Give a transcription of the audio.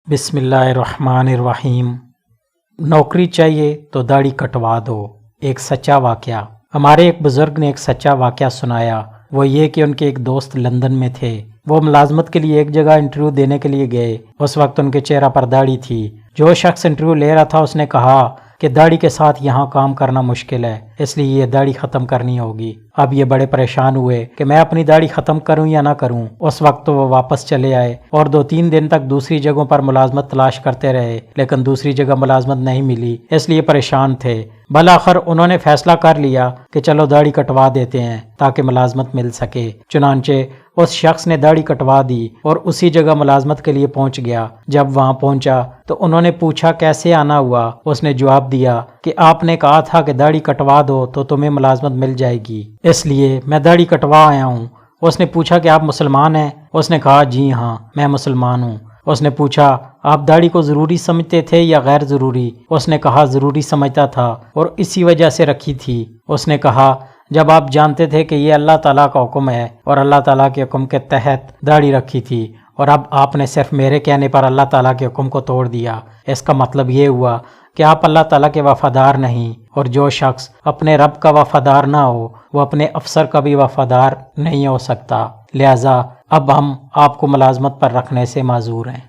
بسم اللہ الرحمن الرحیم۔ نوکری چاہیے تو داڑھی کٹوا دو، ایک سچا واقعہ۔ ہمارے ایک بزرگ نے ایک سچا واقعہ سنایا، وہ یہ کہ ان کے ایک دوست لندن میں تھے۔ وہ ملازمت کے لیے ایک جگہ انٹرویو دینے کے لیے گئے۔ اس وقت ان کے چہرہ پر داڑھی تھی۔ جو شخص انٹرویو لے رہا تھا اس نے کہا کہ داڑھی کے ساتھ یہاں کام کرنا مشکل ہے، اس لیے یہ داڑھی ختم کرنی ہوگی۔ اب یہ بڑے پریشان ہوئے کہ میں اپنی داڑھی ختم کروں یا نہ کروں۔ اس وقت تو وہ واپس چلے آئے اور 2-3 دن تک دوسری جگہوں پر ملازمت تلاش کرتے رہے، لیکن دوسری جگہ ملازمت نہیں ملی، اس لیے پریشان تھے۔ بالآخر انہوں نے فیصلہ کر لیا کہ چلو داڑھی کٹوا دیتے ہیں تاکہ ملازمت مل سکے۔ چنانچہ اس شخص نے داڑھی کٹوا دی اور اسی جگہ ملازمت کے لیے پہنچ گیا۔ جب وہاں پہنچا تو انہوں نے پوچھا کیسے آنا ہوا۔ اس نے جواب دیا کہ آپ نے کہا تھا کہ داڑھی کٹوا دو تو تمہیں ملازمت مل جائے گی، اس لیے میں داڑھی کٹوا آیا ہوں۔ اس نے پوچھا کہ آپ مسلمان ہیں؟ اس نے کہا جی ہاں میں مسلمان ہوں۔ اس نے پوچھا آپ داڑھی کو ضروری سمجھتے تھے یا غیر ضروری؟ اس نے کہا ضروری سمجھتا تھا اور اسی وجہ سے رکھی تھی۔ اس نے کہا جب آپ جانتے تھے کہ یہ اللہ تعالیٰ کا حکم ہے اور اللہ تعالیٰ کے حکم کے تحت داڑھی رکھی تھی، اور اب آپ نے صرف میرے کہنے پر اللہ تعالیٰ کے حکم کو توڑ دیا، اس کا مطلب یہ ہوا کہ آپ اللہ تعالیٰ کے وفادار نہیں، اور جو شخص اپنے رب کا وفادار نہ ہو وہ اپنے افسر کا بھی وفادار نہیں ہو سکتا۔ لہٰذا اب ہم آپ کو ملازمت پر رکھنے سے معذور ہیں۔